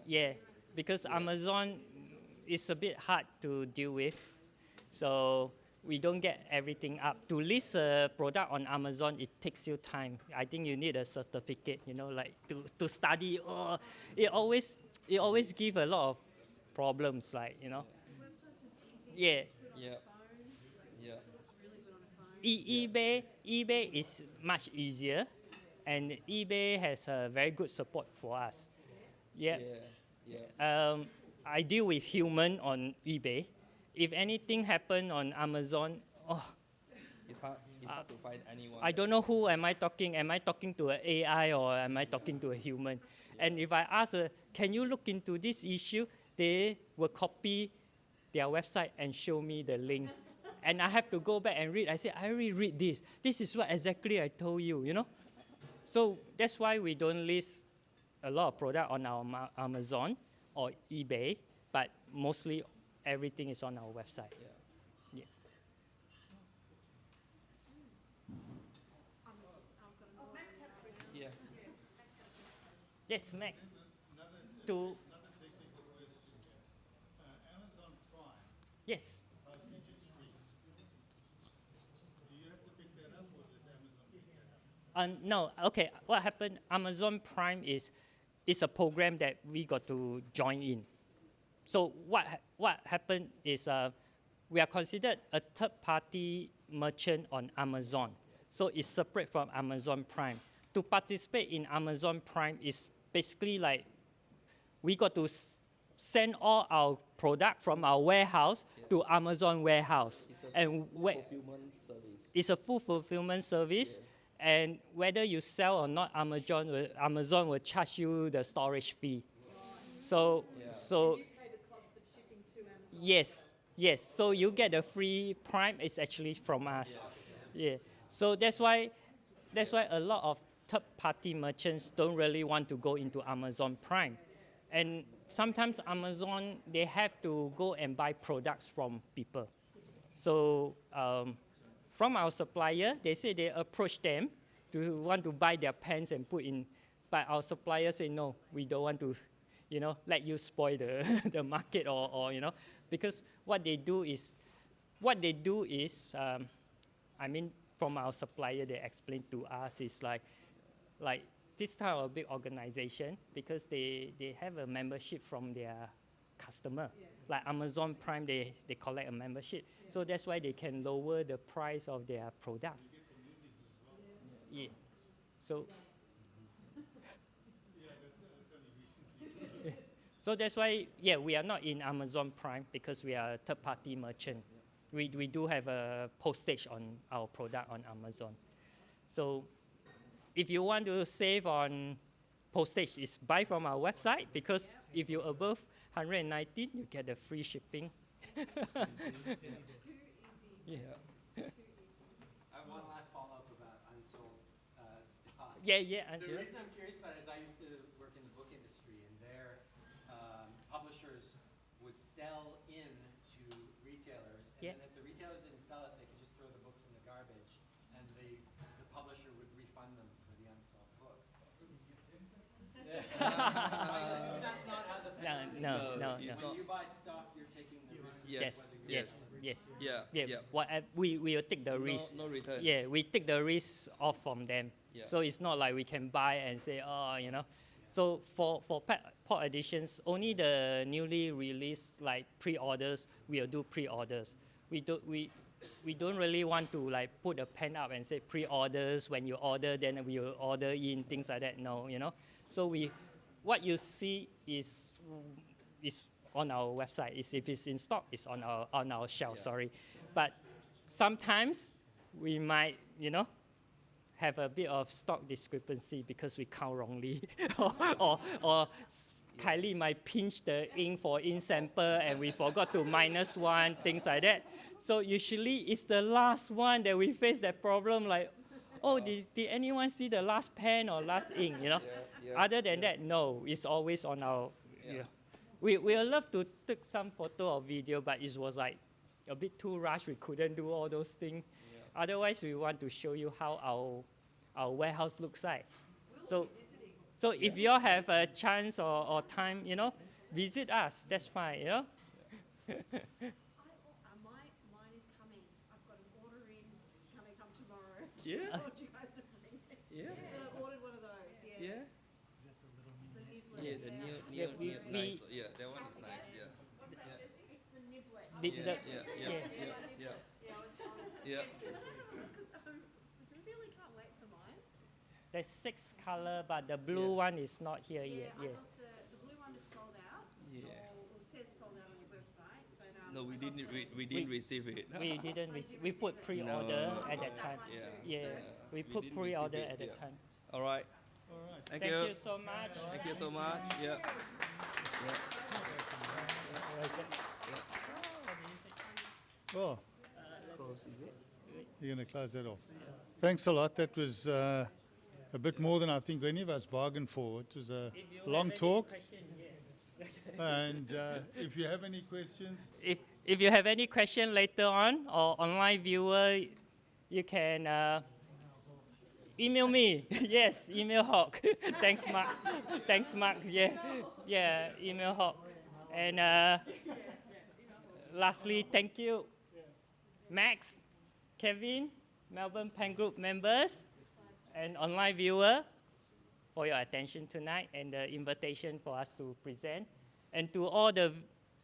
Yeah, because Amazon is a bit hard to deal with, so we don't get everything up. To list a product on Amazon, it takes you time. I think you need a certificate, like to study. Oh, it always give a lot of problems, like. The website's just easy. Yeah. Just put it on Yeah. the phone. Yeah. It looks really good on the phone. eBay is much easier, and eBay has a very good support for us. Yeah. Yeah. I deal with human on eBay. If anything happen on Amazon, It's hard to find anyone. I don't know who am I talking. Am I talking to an AI or am I talking to a human? And if I ask, can you look into this issue? They will copy their website and show me the link. And I have to go back and read. I say, I already read this. This is what exactly I told you, So that's why we don't list a lot of product on our Amazon or eBay, but mostly everything is on our website. Yeah. Yeah. I've got Oh, Max had a question. Yeah. Yes, Max. Another technical question here. Amazon Prime, Yes. postage is free. Do you have to pick that up, or does Amazon pick that up? No, okay. What happened? Amazon Prime is a program that we got to join in. So what happened is we are considered a third-party merchant on Amazon. So it's separate from Amazon Prime. To participate in Amazon Prime is basically like we got to send all our product from our warehouse to Amazon warehouse. Fulfillment service. It's a full fulfillment service. And whether you sell or not, Amazon will charge you the storage fee. So You pay the cost of shipping to Amazon. yes. So you get the free Prime is actually from us. Yeah. So that's why a lot of third-party merchants don't really want to go into Amazon Prime. And sometimes Amazon, they have to go and buy products from people. So from our supplier, they say they approach them to want to buy their pens and put in, but our supplier say, no, we don't want to, let you spoil the, the market or, because what they do is, from our supplier, they explain to us is like this type of big organization, because they have a membership from their customer. Yeah. Like Amazon Prime, they collect a membership. Yeah. So that's why they can lower the price of their product. Yeah. So, so that's why, we are not in Amazon Prime because we are a third-party merchant. We do have a postage on our product on Amazon. So if you want to save on postage, is buy from our website, because if you're above 119, you get the free shipping. Too easy. Yeah. I have one last follow-up about unsold stock. Yeah. The reason I'm curious about it is I used to work in the book industry, and there publishers would sell in to retailers, and Yeah. then if the retailers didn't sell it, they could just throw the books in the garbage, and the publisher would refund them for the unsold books. I assume that's not how the pen No. When you buy stock, you're taking the risk. Yes. Of whether you're Yes. Yeah. We will take the risk. No return. Yeah, we take the risk off from them. Yeah. So it's not like we can buy and say, So for Pulp Additions, only the newly released like pre-orders, we'll do pre-orders. We don't really want to like put a pen up and say pre-orders. When you order, then we will order in, things like that. No, So what you see is on our website. If it's in stock, it's on our shelf. Yeah. Sorry, but sometimes we might have a bit of stock discrepancy because we count wrongly, or Kylie might pinch the ink for ink sample and we forgot to -1, things like that. So usually it's the last one that we face that problem, like, oh, did anyone see the last pen or last ink, Yeah. Other than that, no, it's always on our, Yeah. We would love to take some photo or video, but it was like a bit too rushed. We couldn't do all those things. Yeah. Otherwise, we want to show you how our warehouse looks like. We'll be visiting. So if you all have a chance or time, visit us. That's fine, Mine is coming. I've got an order in. Can they come tomorrow? Yeah. I told you guys to bring it. Yeah. But I ordered one of those. Yeah. Yeah. The niblet. Yeah, the Yeah, nice. Yeah, that one is nice. Yeah. What's that, Jessie? It's the niblet. Yeah. Yeah. Because I really can't wait for mine. There's 6 color, but the blue one is not here yet. I Yeah. got the blue one that's sold out. Yeah. Or it says sold out on your website. But, No, we I got didn't. the- We didn't receive it. We didn't receive. We put pre-order No. at that time. one Yeah. too, Yeah, so- we We put didn't pre-order receive it, at that yeah. time. All right. All right. Thank Thank you. you so much. Thank you so much. Yeah. Well, you're going to close that off. Thanks a lot. That was a bit more than I think any of us bargained for. It was a long talk. And if you have any questions, If you have any question later on or online viewer, you can email me. Yes, email Hawk. Thanks, Mark. Thanks, Mark. Yeah, email Hawk. And lastly, thank you, Max, Kevin, Melbourne Pen Group members, and online viewer for your attention tonight and the invitation for us to present. And to all the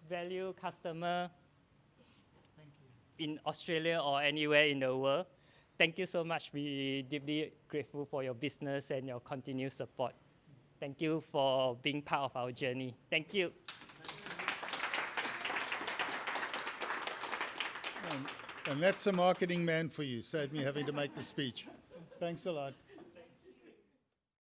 value customer in Australia or anywhere in the world, thank you so much. We're deeply grateful for your business and your continued support. Thank you for being part of our journey. Thank you. and that's a marketing man for you. Saved me having to make the speech. Thanks a lot.